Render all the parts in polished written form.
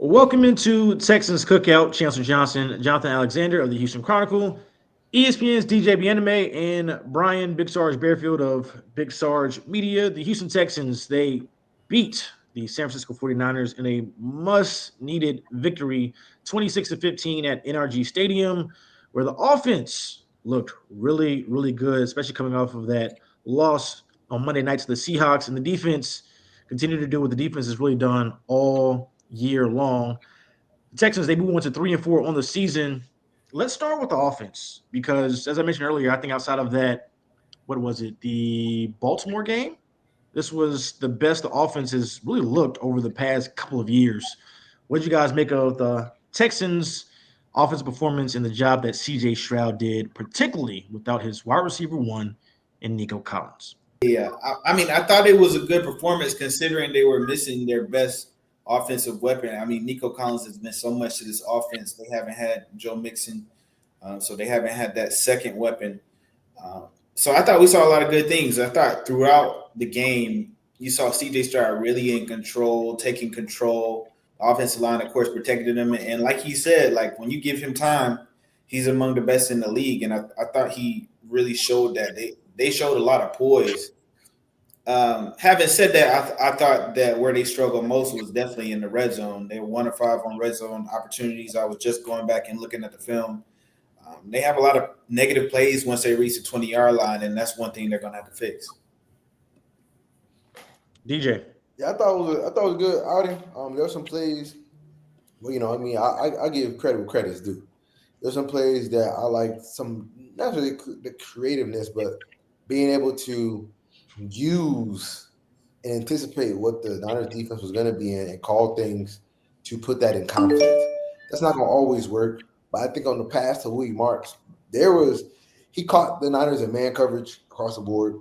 Welcome into Texans Cookout. Chancellor Johnson, Jonathan Alexander of the Houston Chronicle, ESPN's DJ Anime, and Brian Big Sarge Bearfield of Big Sarge Media. The Houston Texans, they beat the San Francisco 49ers in a much-needed victory, 26-15 at NRG Stadium, where the offense looked really, really good, especially coming off of that loss on Monday night to the Seahawks, and the defense continued to do what the defense has really done all year long. The Texans, they move on to 3-4 on the season. Let's start with the offense because, as I mentioned earlier, I think outside of that, what was it, the Baltimore game? This was the best the offense has really looked over the past couple of years. What did you guys make of the Texans' offensive performance and the job that CJ Stroud did, particularly without his wide receiver one and Nico Collins? Yeah, I mean, I thought it was a good performance considering they were missing their best offensive weapon. I mean, Nico Collins has meant so much to this offense. They haven't had Joe Mixon, so they haven't had that second weapon. So I thought we saw a lot of good things. I thought throughout the game, you saw CJ Stroud really in control, taking control. The offensive line, of course, protected him. And like he said, like when you give him time, he's among the best in the league. And I thought he really showed that. They showed a lot of poise. Having said that, I thought that where they struggled most was definitely in the red zone. They were 1 of 5 on red zone opportunities. I was just going back and looking at the film. They have a lot of negative plays once they reach the 20-yard line, and that's one thing they're going to have to fix. DJ. Yeah, I thought it was a good outing. There were some plays. Well, I give credit where credit's due. There's some plays that I like, some not really the creativeness, but being able to use and anticipate what the Niners defense was going to be in and call things to put that in conflict. That's not going to always work, but I think on the pass to Louis Marks, he caught the Niners in man coverage across the board,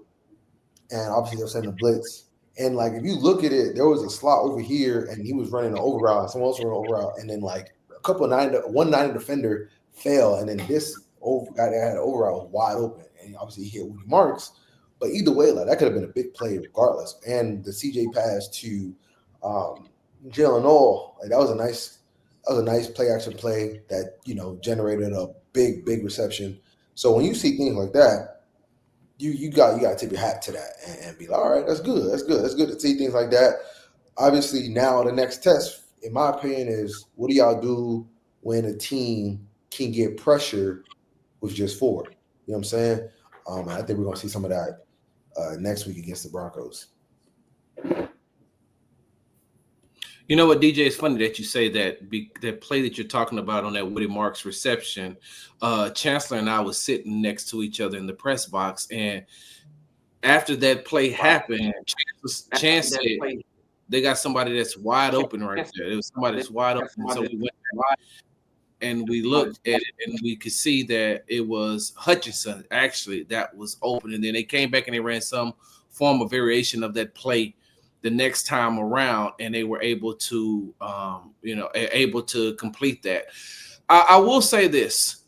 and obviously they're sending a blitz. And like if you look at it, there was a slot over here, and he was running an over route, someone else running an over route, and then like one Niner defender fell, and then this guy that had an over route was wide open, and obviously he hit Louis Marks. But either way, like that could have been a big play regardless. And the CJ pass to Jalen Noel, like that was a nice play action play that generated a big reception. So when you see things like that, you got to tip your hat to that and be like, all right, that's good to see things like that. Obviously, now the next test, in my opinion, is what do y'all do when a team can get pressure with just 4? You know what I'm saying? I think we're gonna see some of that next week against the Broncos. You know what, DJ? It's funny that you say that. That play that you're talking about on that Woody Marks reception, Chancellor and I was sitting next to each other in the press box, and after that play happened, Chance said they got somebody that's wide open right there. It was somebody that's wide open. So we went and we looked at it, and we could see that it was Hutchinson actually that was open. And then they came back and they ran some form of variation of that play the next time around, and they were able to, able to complete that. I will say this.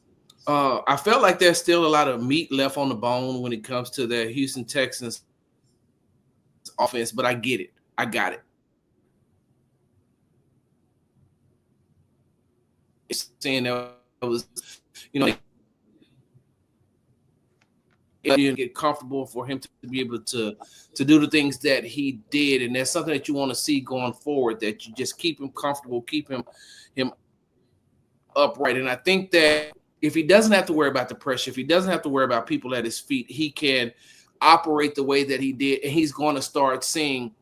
I felt like there's still a lot of meat left on the bone when it comes to the Houston Texans offense, but I get it. I got it. Saying that was, he didn't get comfortable for him to be able to do the things that he did, and that's something that you want to see going forward. That you just keep him comfortable, keep him upright. And I think that if he doesn't have to worry about the pressure, if he doesn't have to worry about people at his feet, he can operate the way that he did, and he's going to start seeing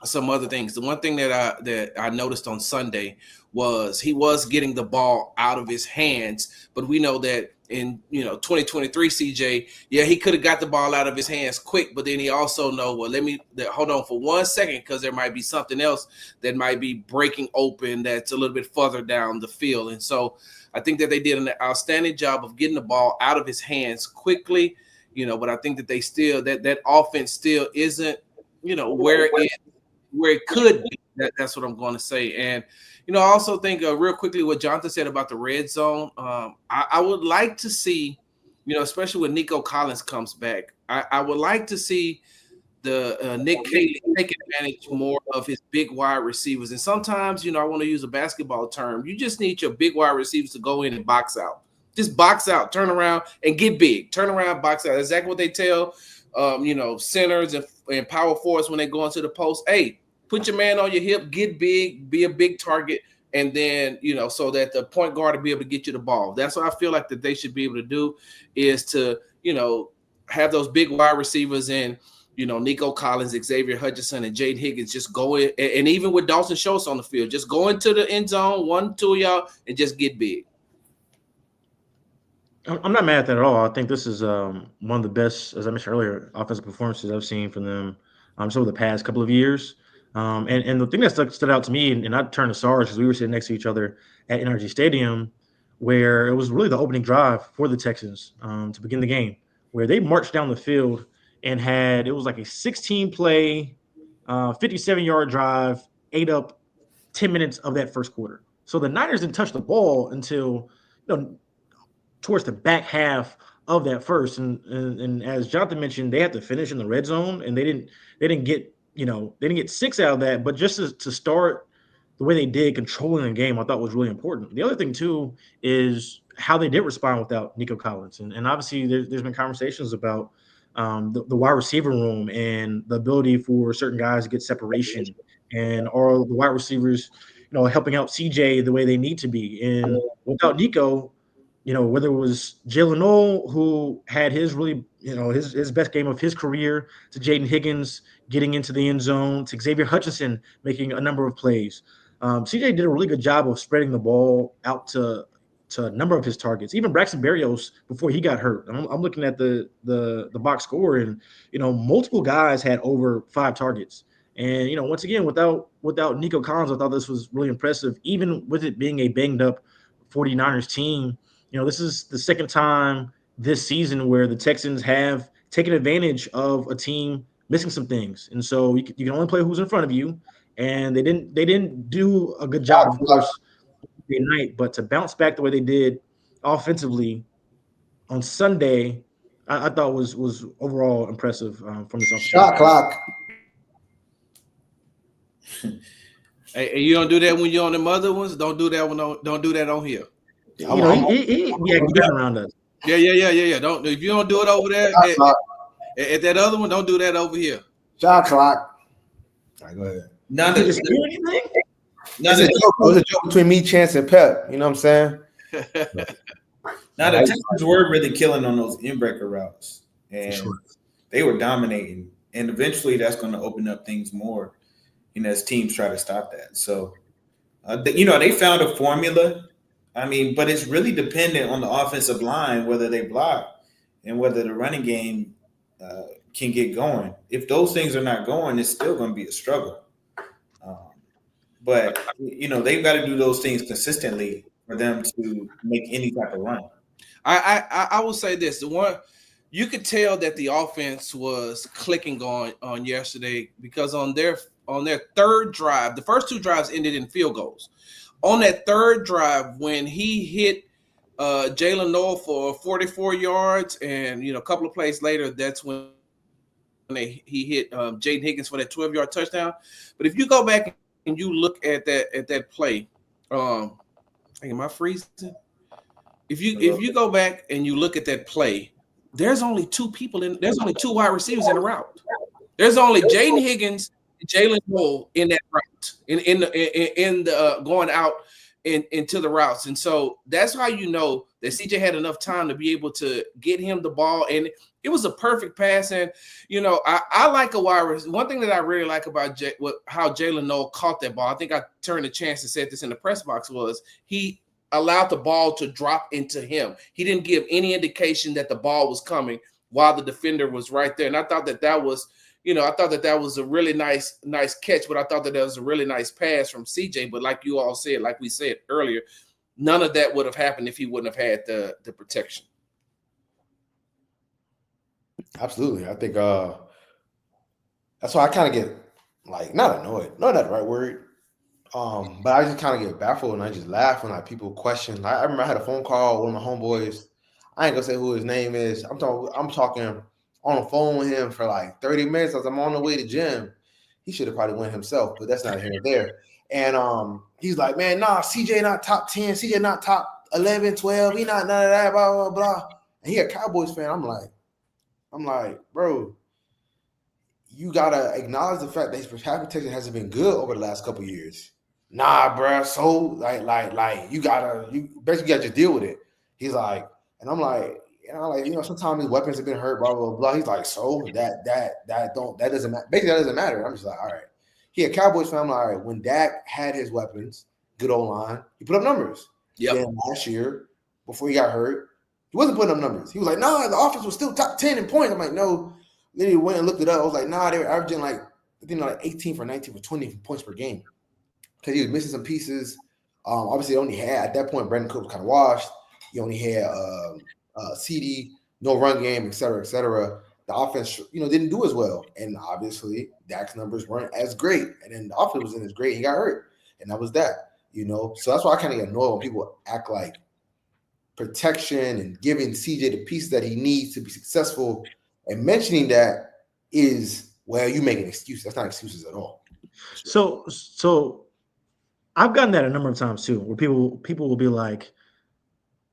some other things. The one thing that I noticed on Sunday was he was getting the ball out of his hands, but we know that in 2023, CJ, yeah, he could have got the ball out of his hands quick, but then he also know, well, hold on for 1 second, because there might be something else that might be breaking open that's a little bit further down the field. And so I think that they did an outstanding job of getting the ball out of his hands quickly, but I think that they still that offense still isn't where it could be. That's what I'm going to say. And I also think real quickly what Jonathan said about the red zone. I would like to see, especially when Nico Collins comes back, I would like to see Nick Caley take advantage more of his big wide receivers. And sometimes, I want to use a basketball term. You just need your big wide receivers to go in and box out. Just box out, turn around, and get big. Turn around, box out. That's exactly what they tell, centers and power forwards when they go into the post. Hey, put your man on your hip, get big, be a big target, and then, so that the point guard will be able to get you the ball. That's what I feel like that they should be able to do is to, have those big wide receivers in, Nico Collins, Xavier Hutchinson, and Jaden Higgins just go in, and even with Dawson Schultz on the field, just go into the end zone, 1-2 of y'all, and just get big. I'm not mad at that at all. I think this is one of the best, as I mentioned earlier, offensive performances I've seen from them over the past couple of years. And the thing that stood out to me, and I turned to Sarge because we were sitting next to each other at NRG Stadium, where it was really the opening drive for the Texans to begin the game, where they marched down the field and it was like a 16-play, 57-yard drive, ate up 10 minutes of that first quarter. So the Niners didn't touch the ball until towards the back half of that first, and as Jonathan mentioned, they had to finish in the red zone, and they didn't get 6 out of that, but just to start the way they did, controlling the game, I thought was really important. The other thing too is how they did respond without Nico Collins, and obviously there's been conversations about the wide receiver room and the ability for certain guys to get separation, and all the wide receivers, helping out CJ the way they need to be, and without Nico. Whether it was Jalen Noel, who had his really, his best game of his career, to Jaden Higgins getting into the end zone, to Xavier Hutchinson making a number of plays. CJ did a really good job of spreading the ball out to a number of his targets. Even Braxton Berrios, before he got hurt. I'm looking at the box score, and multiple guys had over 5 targets. And once again, without Nico Collins, I thought this was really impressive. Even with it being a banged up 49ers team. This is the second time this season where the Texans have taken advantage of a team missing some things, and so you can only play who's in front of you. And they didn't do a good job, of course, night, but to bounce back the way they did offensively on Sunday, I thought was overall impressive from this offense. Shot clock. Hey, you don't do that when you're on the other ones. Don't do that don't do that on here. He acting around us. Yeah. Don't if you don't do it over there at that other one, don't do that over here. Shot clock. All right, go ahead. None of anything. It was a joke between me, Chance, and Pep. You know what I'm saying? Now the Texans were really killing on those in-breaker routes, and they were dominating. And eventually, that's going to open up things more, as teams try to stop that. So, they found a formula. But it's really dependent on the offensive line, whether they block and whether the running game can get going. If those things are not going, it's still going to be a struggle. But they've got to do those things consistently for them to make any type of run. I will say this: the one you could tell that the offense was clicking on yesterday, because on their third drive, the first 2 drives ended in field goals. On that third drive, when he hit Jalen Noel for 44 yards, and a couple of plays later, that's when he hit Jaden Higgins for that 12-yard touchdown. But if you go back and you look at that play, am I freezing? If you go back and you look at that play, there's only 2 wide receivers in the route. There's only Jaden Higgins, Jalen Noel in that route. In the going out into the routes, and so that's how you know that CJ had enough time to be able to get him the ball, and it was a perfect pass. And I like a wide receiver. One thing that I really like about how Jalen Noel caught that ball, I think I turned a chance to say this in the press box, was he allowed the ball to drop into him. He didn't give any indication that the ball was coming while the defender was right there, and I thought that was. that was a really nice catch, but I thought that was a really nice pass from CJ. But like you all said, like we said earlier, none of that would have happened if he wouldn't have had the protection. Absolutely. I think that's why I kind of get not annoyed, not the right word. But I just kind of get baffled, and I just laugh when people question. I remember I had a phone call with one of my homeboys. I ain't gonna say who his name is. I'm talking on the phone with him for like 30 minutes as I'm on the way to gym. He should have probably went himself, but that's not here or there. And he's like, man, nah, CJ not top 10, CJ not top 11, 12, he not none of that, blah, blah, blah. And he a Cowboys fan. I'm like, bro, you gotta acknowledge the fact that his pass protection hasn't been good over the last couple of years. Nah, bro. So like, you basically gotta just deal with it. He's like, and I'm like, sometimes his weapons have been hurt, blah, blah, blah. He's like, so that doesn't matter. Basically, that doesn't matter. I'm just like, all right. He a Cowboys fan. I'm like, all right, when Dak had his weapons, good old line, he put up numbers. Yep. Then last year, before he got hurt, he wasn't putting up numbers. He was like, nah, the offense was still top 10 in points. I'm like, no. Then he went and looked it up. I was like, nah, they were averaging like 18 for 19 for 20 points per game. Because he was missing some pieces. Obviously, only had, at that point, Brandon Cook was kind of washed. He only had CD, no run game, et cetera, et cetera. The offense, didn't do as well. And obviously, Dak's numbers weren't as great. And then the offense wasn't as great. He got hurt. And that was that, So that's why I kind of get annoyed when people act like protection and giving CJ the pieces that he needs to be successful. And mentioning that is, well, you make an excuse. That's not excuses at all. So I've gotten that a number of times too, where people will be like,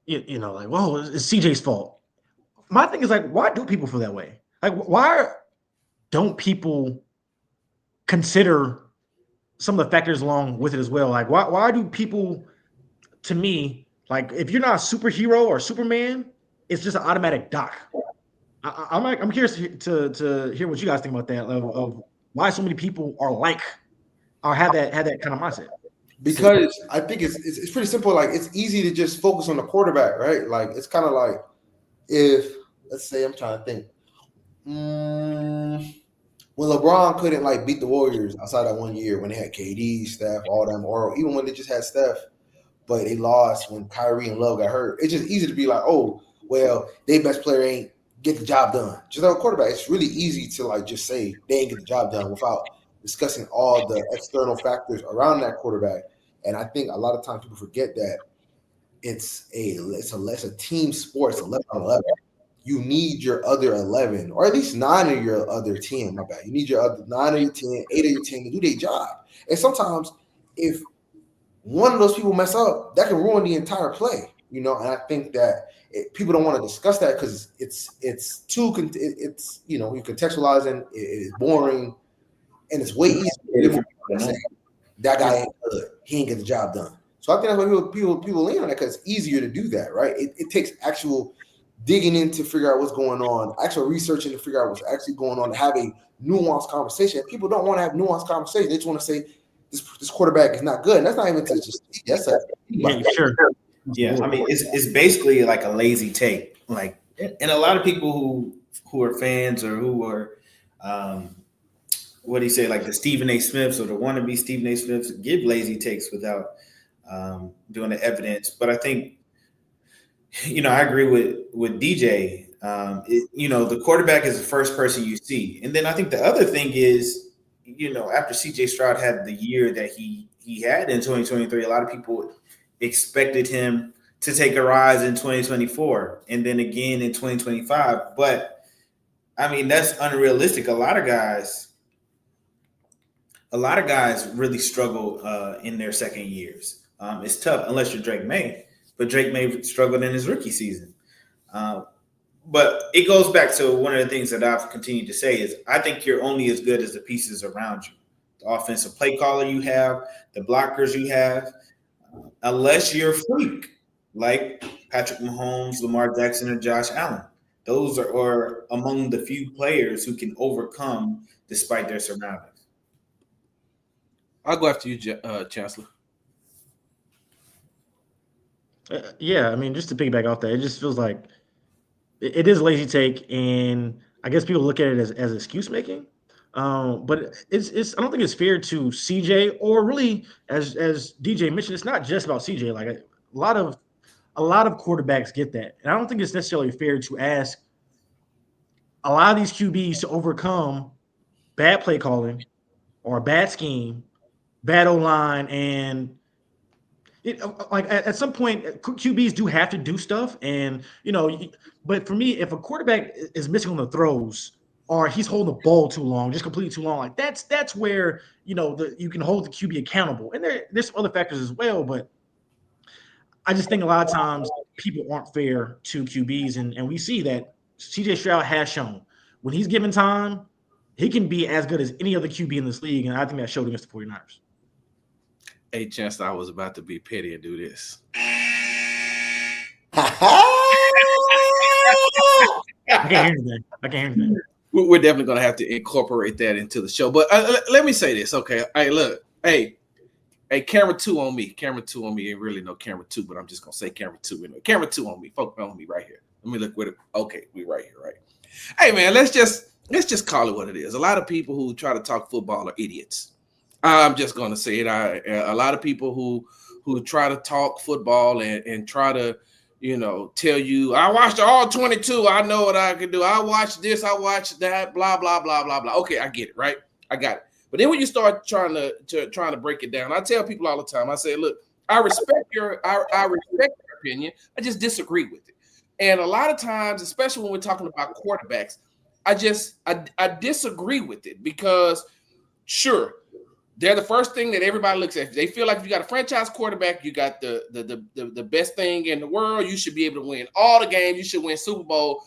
like, whoa, it's CJ's fault. My thing is like, why do people feel that way? Like, why don't people consider some of the factors along with it as well? Like, why do people, to me, like, if you're not a superhero or Superman, it's just an automatic doc. I'm curious to hear what you guys think about that of why so many people have that kind of mindset. Because I think it's pretty simple. Like, it's easy to just focus on the quarterback, right? Like, it's kind of like if, let's say, I'm trying to think, when LeBron couldn't like beat the Warriors outside that 1 year when they had KD, Steph, all them, or even when they just had Steph, but they lost when Kyrie and Love got hurt. It's just easy to be like, oh, well, their best player ain't get the job done. Just like a quarterback, it's really easy to like just say they ain't get the job done without discussing all the external factors around that quarterback. And I think a lot of times people forget that it's a team sport. It's 11 on 11. You need your other 11, or at least 9 of your other 10. My bad. You need your other 9 of your 10, 8 of your 10 to do their job. And sometimes if one of those people mess up, that can ruin the entire play. And I think that people don't want to discuss that because it's too you're contextualizing. It's boring, and it's way easier to say that guy ain't good. He ain't get the job done. So I think that's why people lean on that, because it's easier to do that, right? It takes actual digging in to figure out what's going on, actual researching to figure out what's actually going on, to have a nuanced conversation. People don't want to have nuanced conversation. They just want to say this quarterback is not good. And that's not even to just sure. Yeah, I mean, it's basically like a lazy take. Like, and a lot of people who are fans or who are what do you say, like the Stephen A. Smiths or the wannabe Stephen A. Smiths, give lazy takes without doing the evidence. But I think, I agree with DJ. The quarterback is the first person you see. And then I think the other thing is, after CJ Stroud had the year that he had in 2023, a lot of people expected him to take a rise in 2024 and then again in 2025. But I mean, that's unrealistic. A lot of guys really struggle in their second years. It's tough unless you're Drake May, but Drake May struggled in his rookie season. But it goes back to one of the things that I've continued to say is I think you're only as good as the pieces around you. The offensive play caller you have, the blockers you have, unless you're a freak like Patrick Mahomes, Lamar Jackson, or Josh Allen. Those are among the few players who can overcome despite their surroundings. I'll go after you, Chancellor. Yeah, I mean, just to piggyback off that, it just feels like it is a lazy take, and I guess people look at it as excuse making. But it's I don't think it's fair to CJ, or really as DJ mentioned, it's not just about CJ. Like a lot of quarterbacks get that, and I don't think it's necessarily fair to ask a lot of these QBs to overcome bad play calling or a bad scheme, bad O-line, and Like at some point, QBs do have to do stuff, and but for me, if a quarterback is missing on the throws or he's holding the ball too long, just completely too long, like that's where you can hold the QB accountable. And there's some other factors as well, but I just think a lot of times people aren't fair to QBs, and we see that CJ Stroud has shown when he's given time, he can be as good as any other QB in this league, and I think that showed against the 49ers. Hey, Chance, I was about to be petty and do this. I can't hear anything. We're definitely going to have to incorporate that into the show. But let me say this, okay? Hey, look. Hey, camera 2 on me. Camera 2 on me. Ain't really no camera 2, but I'm just going to say camera 2 anyway. Camera 2 on me. Focus on me right here. Let me look with it. Okay, we right here, right? Hey, man, let's just call it what it is. A lot of people who try to talk football are idiots. I'm just going to say it. A lot of people who try to talk football and try to, tell you, I watched all 22. I know what I can do. I watched this. I watched that. Blah blah blah blah blah. Okay, I get it. Right, I got it. But then when you start trying to break it down, I tell people all the time. I say, look, I respect your opinion. I just disagree with it. And a lot of times, especially when we're talking about quarterbacks, I disagree with it because, sure, they're the first thing that everybody looks at. They feel like if you got a franchise quarterback, you got the best thing in the world. You should be able to win all the games. You should win Super Bowl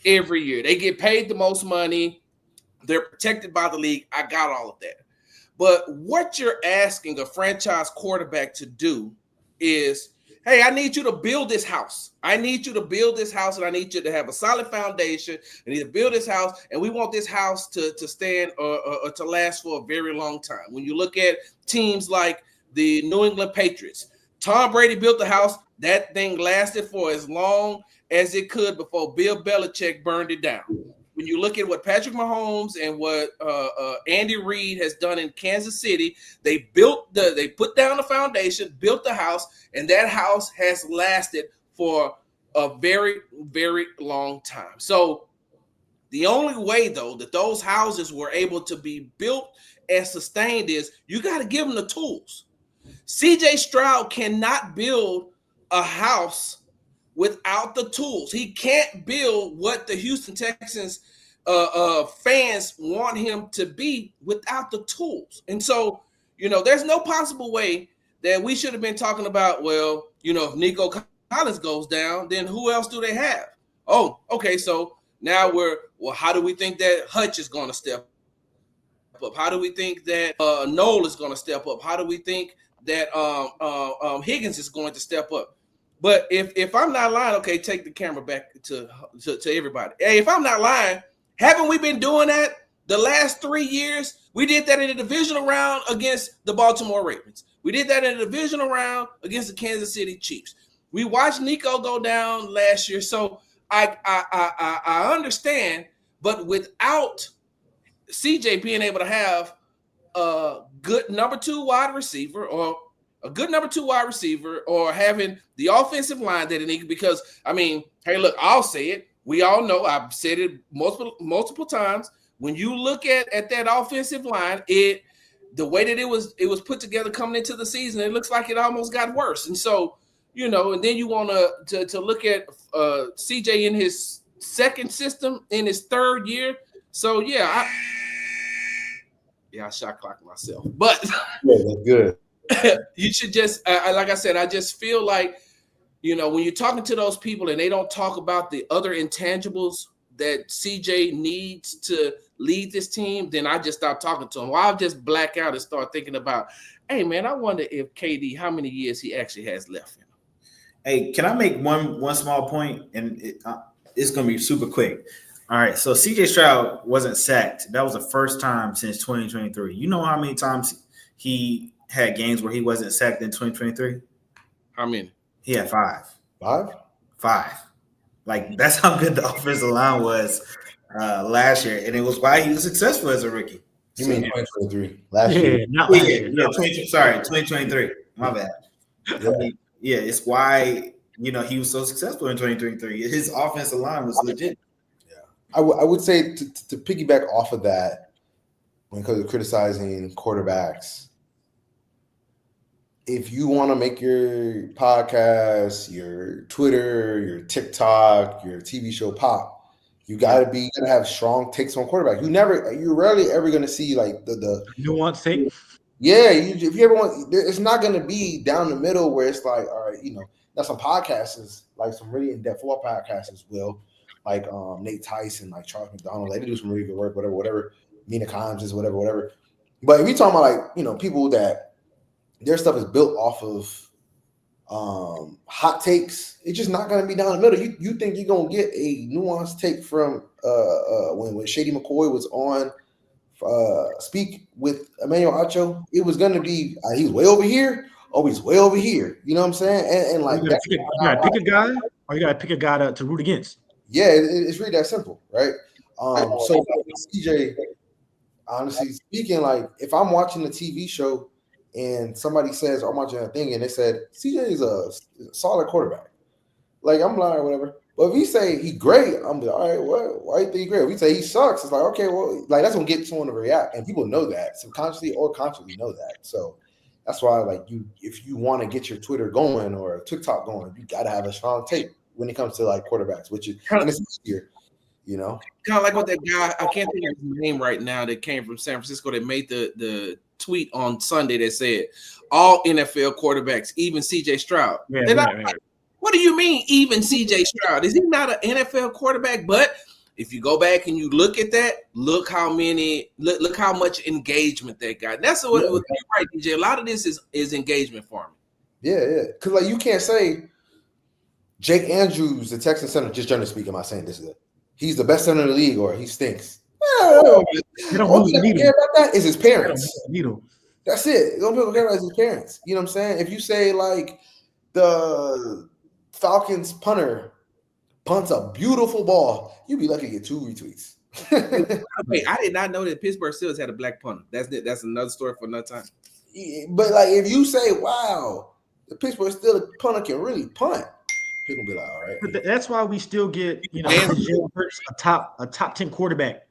every year. They get paid the most money. They're protected by the league. I got all of that. But what you're asking a franchise quarterback to do is, hey, I need you to build this house. I need you to build this house, and I need you to have a solid foundation. I need to build this house, and we want this house to stand or to last for a very long time. When you look at teams like the New England Patriots, Tom Brady built the house. That thing lasted for as long as it could before Bill Belichick burned it down. When you look at what Patrick Mahomes and what Andy Reid has done in Kansas City, they put down the foundation, built the house, and that house has lasted for a very, very long time. So the only way, though, that those houses were able to be built and sustained is you got to give them the tools. CJ Stroud cannot build a house without the tools. He can't build what the Houston Texans fans want him to be without the tools. And so, there's no possible way that we should have been talking about, well, if Nico Collins goes down, then who else do they have? Oh, okay, so now how do we think that Hutch is going to step up? How do we think that Noel is going to step up? How do we think that Higgins is going to step up? But if I'm not lying, okay, take the camera back to everybody. Hey, if I'm not lying, haven't we been doing that the last 3 years? We did that in the divisional round against the Baltimore Ravens. We did that in the divisional round against the Kansas City Chiefs. We watched Nico go down last year, so I understand. But without CJ being able to have a good number 2 wide receiver or having the offensive line that it needs, because, hey, look, I'll say it. We all know, I've said it multiple times. When you look at that offensive line, the way that it was put together coming into the season, it looks like it almost got worse. And so, and then you want to look at CJ in his second system, in his third year. So, I shot clocked myself. But yeah, that's good. You should just, like I said, I just feel like, when you're talking to those people and they don't talk about the other intangibles that CJ needs to lead this team, then I just stop talking to him. Or I'll just black out and start thinking about, hey, man, I wonder if KD, how many years he actually has left in him. Hey, can I make one small point? And it's going to be super quick. All right, so CJ Stroud wasn't sacked. That was the first time since 2023. You know how many times he had games where he wasn't sacked in 2023? How many? He had 5. 5? Like, that's how good the offensive line was last year, and it was why he was successful as a rookie. You mean 2023? Last year? Not last year. Yeah, 2023. My bad. Yeah, it's why he was so successful in 2023. His offensive line was legit. Yeah, I would say to piggyback off of that, when it comes to criticizing quarterbacks, if you want to make your podcast, your Twitter, your TikTok, your TV show pop, you gotta have strong takes on quarterback. You're rarely ever gonna see like the nuance take. yeah. If you ever want, it's not gonna be down the middle where it's like, all right, now some podcasts, like some really in depth football podcasts, will like Nate Tyson, like Charles McDonald, they do some really good work, whatever. Mina Kimes is whatever. But if you talking about like people that their stuff is built off of hot takes, it's just not going to be down the middle. You think you're going to get a nuanced take from when Shady McCoy was on Speak with Emmanuel Acho? It was going to be he's way over here. Oh, he's way over here. You know what I'm saying? And like you gotta pick a guy, or you gotta pick a guy to root against. Yeah, it's really that simple, right? So CJ, honestly speaking, like if I'm watching a TV show and somebody says I'm watching a thing and they said CJ is a solid quarterback, like I'm like whatever. But if he say he great, I'm like, all right, what? Why do you think he great? If he say he sucks, it's like okay, well, like that's gonna get someone to react, and people know that subconsciously or consciously know that. So that's why, like if you want to get your Twitter going or TikTok going, you gotta have a strong take when it comes to like quarterbacks, which is and it's easier. Kind of like what that guy, I can't think of his name right now, that came from San Francisco that made the tweet on Sunday that said all NFL quarterbacks, even CJ Stroud. Right. What do you mean, even CJ Stroud? Is he not an NFL quarterback? But if you go back and you look at that, look how much engagement that got. That's what you're right, DJ. A lot of this is engagement farming. Yeah. Because like you can't say Jake Andrews, the Texans center, just generally speaking, am I saying this is it? He's the best center in the league, or he stinks. All people care about that is his parents. That's it. The only people care about is his parents. You know what I'm saying? If you say like the Falcons punter punts a beautiful ball, you'd be lucky to get 2 retweets. Wait, I did not know that Pittsburgh Steelers had a black punter. That's another story for another time. But like if you say, wow, the Pittsburgh Steelers punter can really punt, people be like, all right. But that's why we still get, Jalen Hurts a top 10 quarterback,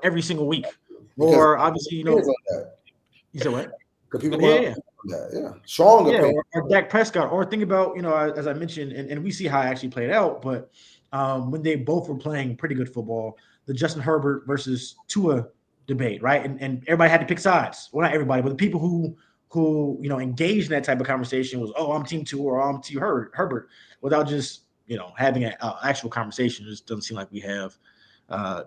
every single week. Because or obviously, like you said what? Because people that, strong opinion. Or Dak Prescott, or think about, as I mentioned, and we see how it actually played out, but when they both were playing pretty good football, the Justin Herbert versus Tua debate, right? And everybody had to pick sides. Well, not everybody, but the people who engaged in that type of conversation was, oh, I'm team Tua or I'm team Herbert, without just having an actual conversation. It just doesn't seem like we have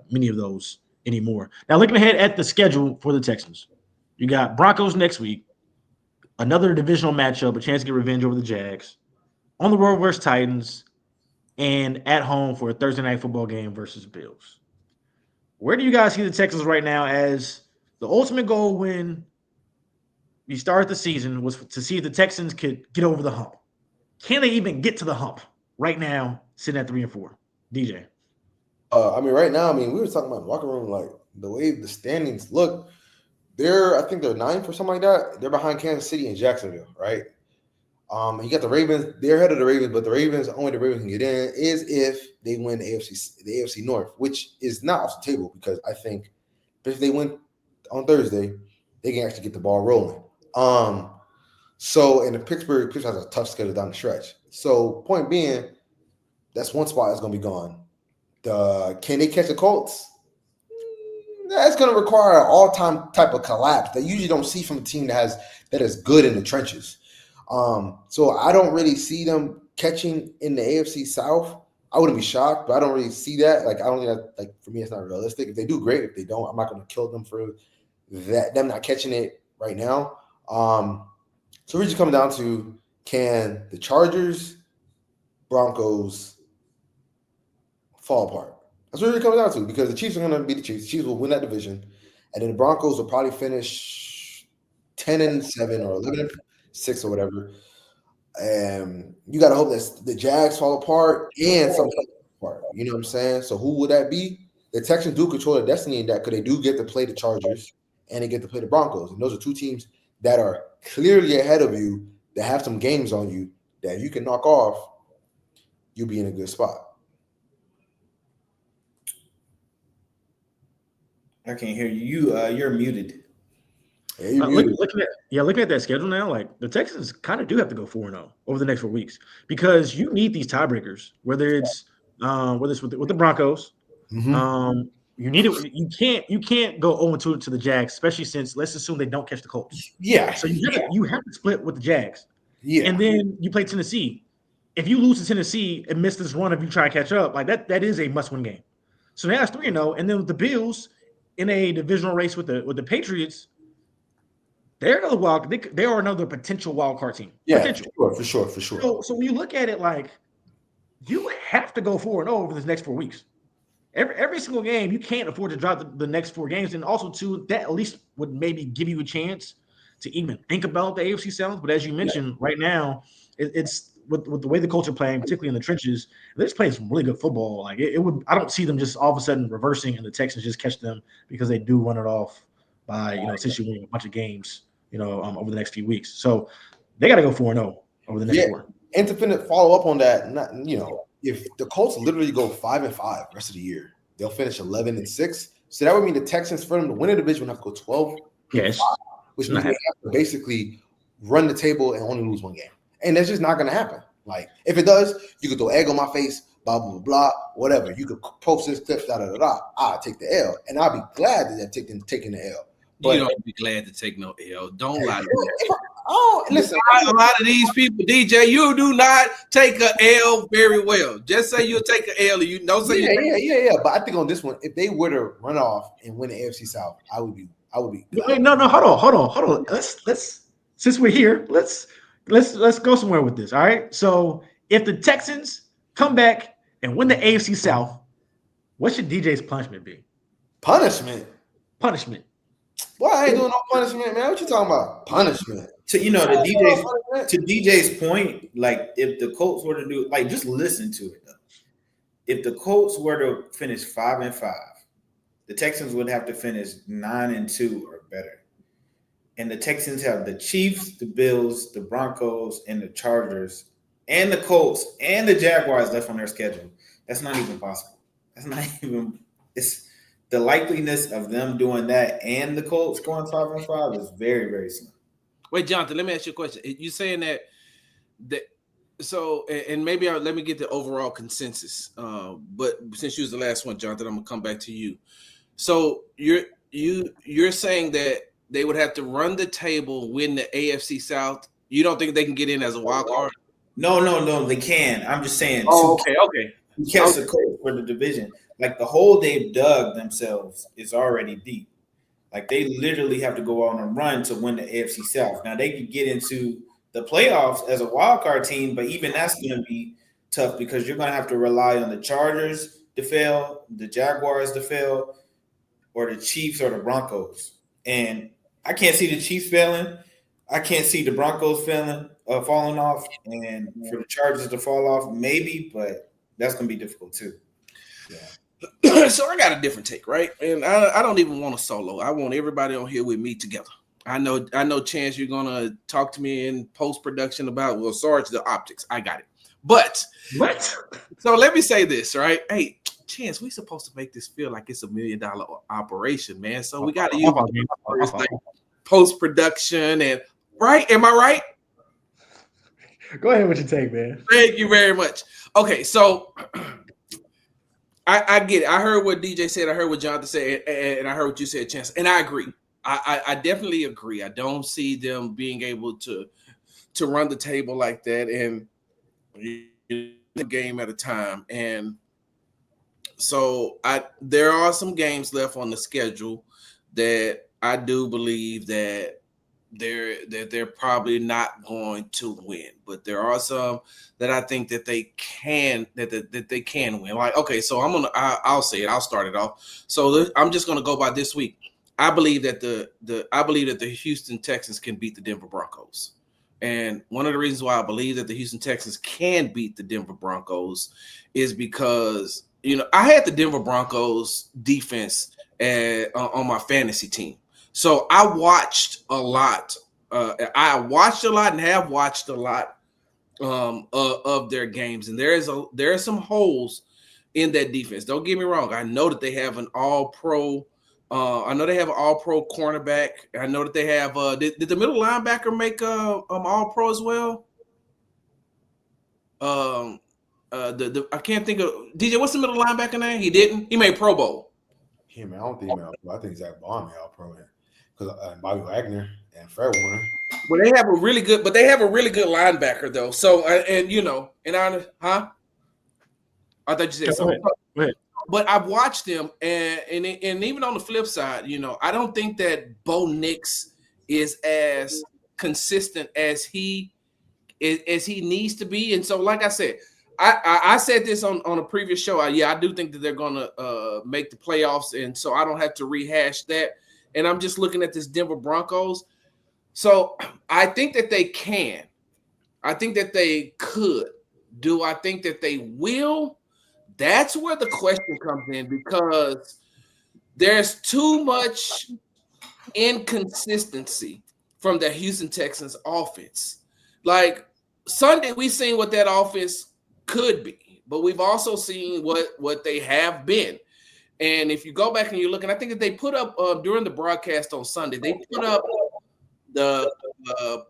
many of those anymore. Now, looking ahead at the schedule for the Texans, you got Broncos next week, another divisional matchup, a chance to get revenge over the Jags, on the road versus Titans, and at home for a Thursday night football game versus Bills. Where do you guys see the Texans right now as the ultimate goal when you start the season was to see if the Texans could get over the hump? Can they even get to the hump right now, sitting at 3-4? DJ. Right now, we were talking about the locker room, like the way the standings look. I think they're 9th or something like that. They're behind Kansas City and Jacksonville, right? You got the Ravens. They're ahead of the Ravens, but the Ravens can get in is if they win the AFC North, which is not off the table because I think if they win on Thursday, they can actually get the ball rolling. So in the Pittsburgh has a tough schedule down the stretch. So point being, that's one spot that's going to be gone. Can they catch the Colts? That's going to require an all-time type of collapse that you usually don't see from a team that is good in the trenches. So I don't really see them catching in the AFC South. I wouldn't be shocked, but I don't really see that. Like I don't think that, like for me, it's not realistic. If they do, great. If they don't, I'm not going to kill them for that. Them not catching it right now. So we're just coming down to, can the Chargers, Broncos fall apart? That's what it comes down to, because the Chiefs are going to be the Chiefs. The Chiefs will win that division, and then the Broncos will probably finish 10-7 or 11-6 or whatever. And you got to hope that the Jags fall apart and something apart. You know what I'm saying? So who would that be? The Texans do control their destiny in that, because they do get to play the Chargers and they get to play the Broncos. And those are two teams that are clearly ahead of you, that have some games on you that if you can knock off, you'll be in a good spot. I can't hear you. You're muted. Hey, you muted. Looking at that schedule now, like the Texans kind of do have to go 4-0 over the next 4 weeks because you need these tiebreakers, whether it's with the Broncos. Mhm. You need it. You can't go 0-2 to the Jags, especially since let's assume they don't catch the Colts. Yeah. So you have to split with the Jags. Yeah. And then you play Tennessee. If you lose to Tennessee and miss this run, if you try to catch up, like that is a must-win game. So now it's 3-0. And then with the Bills in a divisional race with the Patriots, they're another they are another potential wild card team. Yeah, Potential. for sure. So when you look at it, like you have to go 4-0 over this next 4 weeks. Every single game, you can't afford to drop the next 4 games. And also, too, that at least would maybe give you a chance to even think about the AFC South. But as you mentioned, right now, it's with the way the Colts are playing, particularly in the trenches, they're just playing some really good football. Like it would, I don't see them just all of a sudden reversing and the Texans just catch them because they do run it off by essentially winning a bunch of games over the next few weeks. So they got to go 4-0 over the next 4. And to follow up on that, if the Colts literally go 5-5 rest of the year, they'll finish 11-6. So that would mean the Texans, for them to win a division, would have to go 12. Yes, which means they have to basically run the table and only lose 1 game, and that's just not going to happen. Like if it does, you could throw egg on my face, blah blah blah, whatever. You could post this clip, da da da da. I'll take the L, and I'll be glad that they're taking the L. But you don't be glad to take no L. Don't lie to me. Oh, listen, a lot of these people, DJ, you do not take a L very well. Just say you'll take an L. You don't say yeah. But I think on this one, if they were to run off and win the AFC South, I would be. Wait, no, hold on. Let's since we're here, let's go somewhere with this. All right. So if the Texans come back and win the AFC South, what should DJ's punishment be? Punishment. Boy, I ain't doing no punishment, man. What you talking about? Punishment. So to DJ's point, like if the Colts were to do, like, just listen to it though. If the Colts were to finish 5-5, the Texans would have to finish 9-2 or better. And the Texans have the Chiefs, the Bills, the Broncos, and the Chargers, and the Colts, and the Jaguars left on their schedule. That's not even possible. It's the likeliness of them doing that and the Colts going 5-5 is very, very slim. Wait, Jonathan, let me ask you a question. You saying that so, and maybe let me get the overall consensus. But since you was the last one, Jonathan, I'm gonna come back to you. So you're saying that they would have to run the table, win the AFC South. You don't think they can get in as a wild card? No, they can. I'm just saying. Okay. Catch the Colts for the division. Like the hole they've dug themselves is already deep. Like they literally have to go on a run to win the AFC South. Now they could get into the playoffs as a wild card team, but even that's going to be tough because you're going to have to rely on the Chargers to fail, the Jaguars to fail, or the Chiefs or the Broncos. And I can't see the Chiefs failing. I can't see the Broncos falling off, and for the Chargers to fall off, maybe, but that's going to be difficult too. Yeah. So I got a different take, right? And I don't even want a solo. I want everybody on here with me together. I know, Chance, you're gonna talk to me in post-production about Sarge the optics. I got it. But what? So let me say this, right? Hey, Chance, we supposed to make this feel like it's $1 million operation, man. So we got to use like post-production and right. Am I right? Go ahead with your take, man. Thank you very much. Okay, so I get it. I heard what DJ said. I heard what Jonathan said, and I heard what you said, Chance. And I agree. I definitely agree. I don't see them being able to run the table like that and a game at a time. And so there are some games left on the schedule that I do believe that they're probably not going to win, but there are some that I think that they can that they can win. Like, okay, so I'll say it. I'll start it off. So I'm just gonna go by this week. I believe that the Houston Texans can beat the Denver Broncos, and one of the reasons why I believe that the Houston Texans can beat the Denver Broncos is because I had the Denver Broncos defense on my fantasy team. So I watched a lot. I watched a lot and have watched a lot of their games, and there are some holes in that defense. Don't get me wrong. I know that they have an all-pro I know they have an all-pro cornerback. I know that they have. Did the middle linebacker make all-pro as well? I can't think of DJ. What's the middle linebacker name? He didn't. He made Pro Bowl. Yeah, man, I don't think he made all pro. I think Zach Bond made all pro because Bobby Wagner and Fred Warner. Well, they have a really good linebacker though. So I thought you said something. Go ahead. But I've watched them, and even on the flip side, I don't think that Bo Nix is as consistent as he needs to be. And so, like I said, I said this on a previous show. I do think that they're going to make the playoffs, and so I don't have to rehash that. And I'm just looking at this Denver Broncos. So I think that they can. I think that they could. Do I think that they will? That's where the question comes in, because there's too much inconsistency from the Houston Texans offense. Like Sunday, we've seen what that offense could be, but we've also seen what they have been. And if you go back and you're looking, I think that they put up during the broadcast on Sunday, they put up the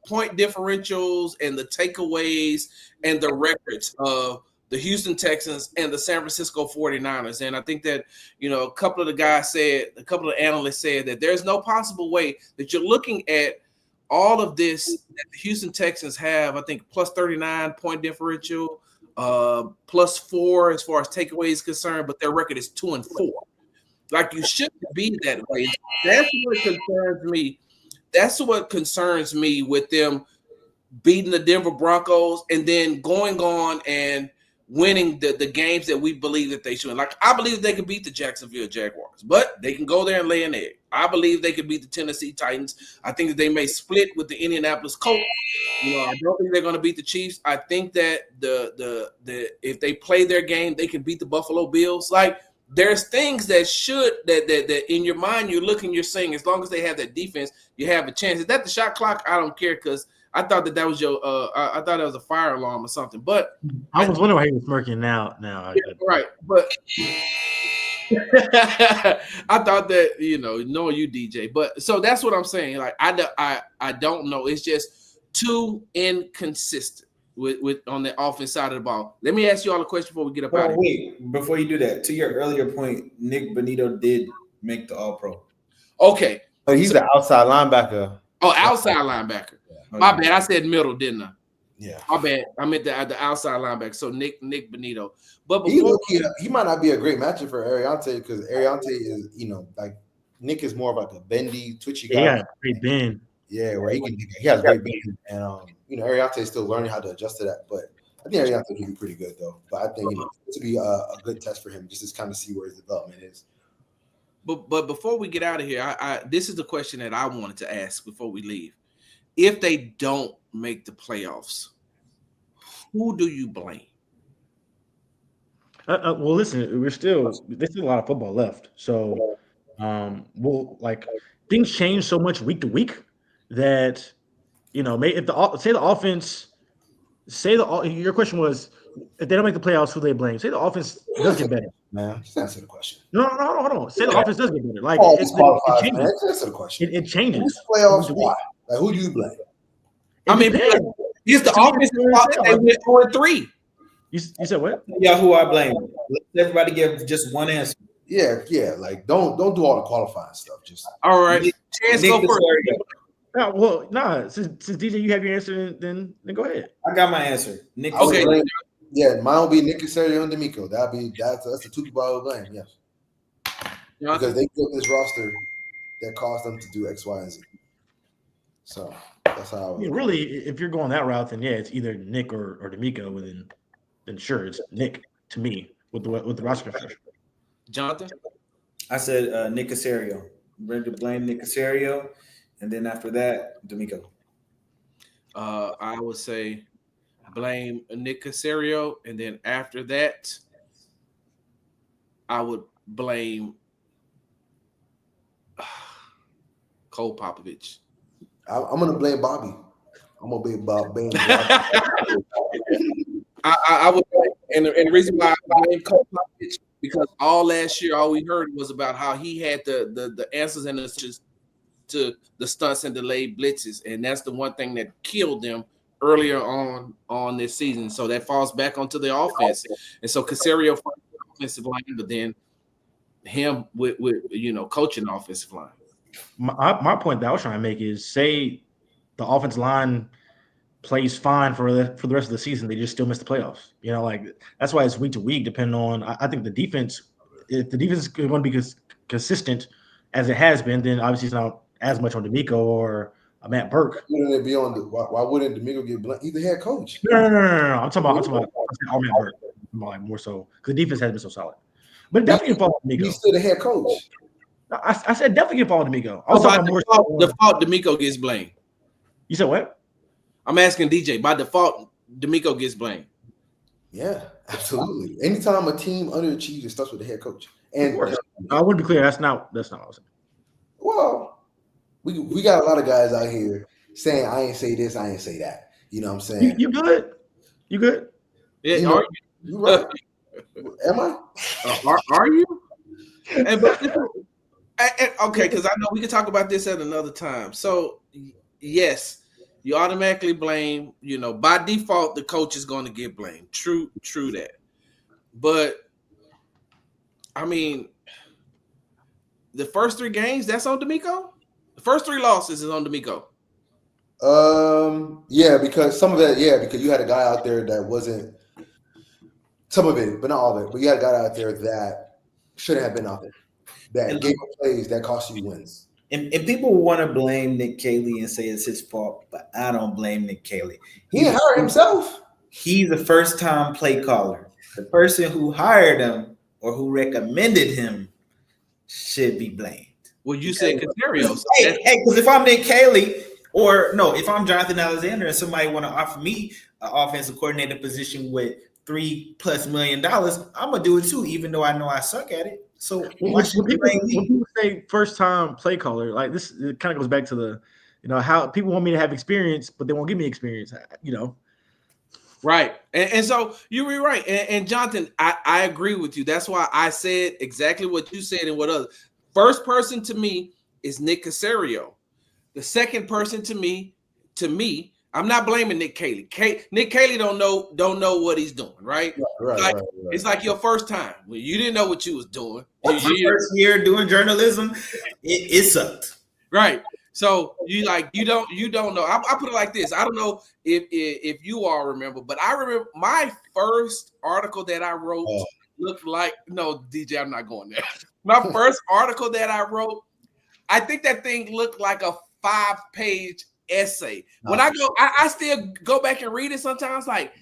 point differentials and the takeaways and the records of the Houston Texans and the San Francisco 49ers. And I think that, a couple of the analysts said that there's no possible way that you're looking at all of this that the Houston Texans have, I think, plus 39 point differential, plus 4 as far as takeaways is concerned, but their record is 2-4. Like, you shouldn't be that way. That's what concerns me. That's what concerns me with them beating the Denver Broncos and then going on and winning the games that we believe that they should. Like, I believe they could beat the Jacksonville Jaguars, but they can go there and lay an egg. I believe they could beat the Tennessee Titans. I think that they may split with the Indianapolis Colts. I don't think they're going to beat the Chiefs. I think that the if they play their game, they can beat the Buffalo Bills. Like, there's things that in your mind you're saying, as long as they have that defense, you have a chance. Is that the shot clock? I don't care, because I thought that was your I thought that was a fire alarm or something. But I was wondering why he was smirking now. Right, but I thought that knowing you, DJ. But so that's what I'm saying. Like, I don't know. It's just too inconsistent with on the offense side of the ball. Let me ask you all a question before we get up out of here. Wait, before you do that, to your earlier point, Nick Bonito did make the All-Pro. Okay, But he's the outside linebacker. Oh, outside linebacker. Yeah. My bad. I said middle, didn't I? Yeah. My bad. I meant the outside linebacker. So Nick Bonito. But He before might not be a great matchup for Ariante, because Ariante is, like, Nick is more of like a bendy, twitchy guy. Yeah, great bend. Yeah, where he has great bend, and Ariante is still learning how to adjust to that. But I think Ariante can be pretty good though. But I think this would be a good test for him, just to kind of see where his development is. But before we get out of here, this is the question that I wanted to ask before we leave. If they don't make the playoffs, who do you blame? Well, listen, there's still a lot of football left. So, things change so much week to week that, if the offense, your question was, if they don't make the playoffs, who they blame? Say the offense does get better. Man, just answer the question. No, hold on. Say the offense does get better. Like, it changes. man. Answer the question. It changes. Playoffs, why? Like, who do you blame? I mean, it's the offensive fault that they went 4-3. You said what? Yeah, who I blame? Let everybody give just one answer. Yeah. Like, don't do all the qualifying stuff. Just all right. Chance, go first. Since DJ, you have your answer, then go ahead. I got my answer. Nick. Okay. Yeah, mine will be Nick Caserio and D'Amico. That's the two people I would blame. Yes, because they built this roster that caused them to do X, Y, and Z. So that's how. Really, if you're going that route, then yeah, it's either Nick or D'Amico, and then sure, it's Nick to me with the roster construction. Jonathan, I said Nick Caserio. I'm ready to blame Nick Caserio, and then after that, D'Amico. I would say blame Nick Caserio, and then after that, I would blame Cole Popovich. I'm gonna blame Bobby. I'm gonna blame Bobby. I would, and the reason why I blame Cole Popovich because all last year, all we heard was about how he had the answers and the to the stunts and delayed blitzes, and that's the one thing that killed them earlier on this season. So that falls back onto the offense, and so Caserio for the offensive line, but then him with coaching the offensive line. My point that I was trying to make is, say the offensive line plays fine for the rest of the season, they just still miss the playoffs. Like that's why it's week to week, depending on. I think the defense, if the defense is going to be consistent as it has been, then obviously it's not as much on D'Amico or Matt Burke. Wouldn't it be on why wouldn't D'Amico get blamed? He's the head coach. No. I'm talking about Matt Burke, like more so because the defense has been so solid. But definitely can follow D'Amico. He's still the head coach. I said definitely can follow D'Amico. I was talking about more default. D'Amico gets blamed. You said what? I'm asking DJ. By default, D'Amico gets blamed. Yeah, absolutely. Anytime a team underachieves, it starts with the head coach. And I wouldn't be clear. That's not what I was saying. Well, we got a lot of guys out here saying, I ain't say this, I ain't say that. You know what I'm saying? You good? You good? Yeah, you right? Am I? Are you? Okay, because I know we can talk about this at another time. So yes, you automatically blame. By default, the coach is going to get blamed. True that. But I mean, the first 3 games, that's on D'Amico. The first 3 losses is on D'Amico. Yeah, because some of that, because you had a guy out there that wasn't some of it, but not all of it. But you had a guy out there that shouldn't have been out there, that gave plays that cost you wins. And people want to blame Nick Caley and say it's his fault, but I don't blame Nick Caley. He didn't hire himself. He's a first-time play caller. The person who hired him or who recommended him should be blamed. Well, you said Caserio. Hey, because if I'm Nick Caley, if I'm Jonathan Alexander and somebody want to offer me an offensive coordinator position with $3+ million, I'm gonna do it too, even though I know I suck at it. So when people say first time play caller, like this, it kind of goes back to the, how people want me to have experience, but they won't give me experience. Right. And so you were right. And Jonathan, I agree with you. That's why I said exactly what you said and what other. First person to me is Nick Caserio. The second person to me, I'm not blaming Nick Caley. Nick Caley don't know what he's doing, right? Right. It's like your first time when you didn't know what you was doing. My first year doing journalism, it sucked. Right. So you don't know. I put it like this. I don't know if you all remember, but I remember my first article that I wrote looked like DJ, I'm not going there. My first article that I wrote, I think that thing looked like a 5-page essay. When I still go back and read it sometimes, like,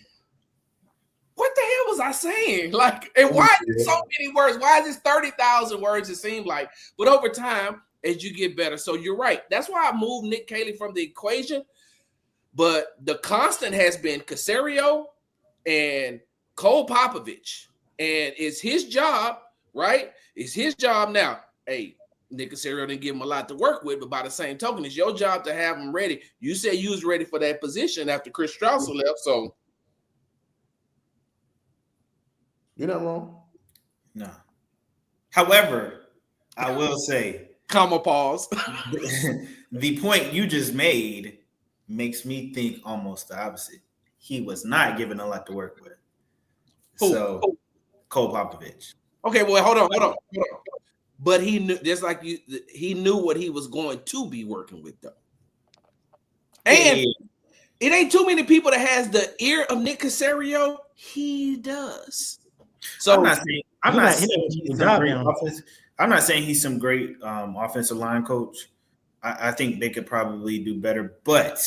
what the hell was I saying? Like, and why is it so many words? Why is it 30,000 words? It seemed like, but over time, as you get better. So you're right. That's why I moved Nick Caley from the equation. But the constant has been Caserio and Cole Popovich. And it's his job, right? It's his job now. Hey, Nick Caserio didn't give him a lot to work with, but by the same token, it's your job to have him ready. You said you was ready for that position after Chris Strausser left, so. You're not wrong. No. However, I will say, comma pause. The point you just made makes me think almost the opposite. He was not given a lot to work with. So, Cole Popovich. Okay, well, hold on. But he knew, just like you, he knew what he was going to be working with, though. And it ain't too many people that has the ear of Nick Caserio. He does. So I'm not saying he's some great offensive line coach. I think they could probably do better. But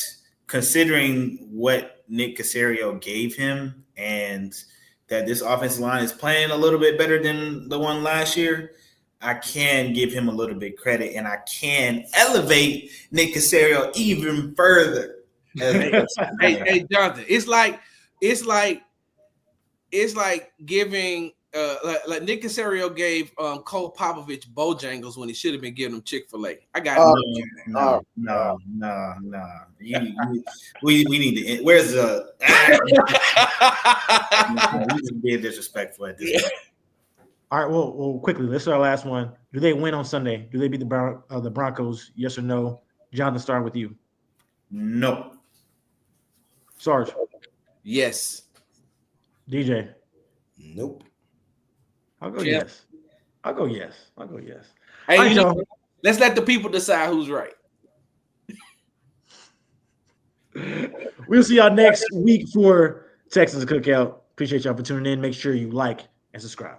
considering what Nick Caserio gave him and that this offensive line is playing a little bit better than the one last year, I can give him a little bit credit, and I can elevate Nick Caserio even further. Hey, Jonathan, it's like giving like Nick Caserio gave Cole Popovich Bojangles when he should have been giving him Chick-fil-A. I got no. We need to. Where's the? We just being disrespectful at this point. All right. Well, quickly. Let's start our last one. Do they win on Sunday? Do they beat the Broncos? Yes or no? Jonathan, start with you. No. Sarge, Yes. DJ. Nope. I'll go Champ. yes. I'll go yes. All Hey, right, you know, y'all. let's let the people decide who's right. We'll see y'all next week for Texans Cookout. Appreciate y'all for tuning in. Make sure you like and subscribe.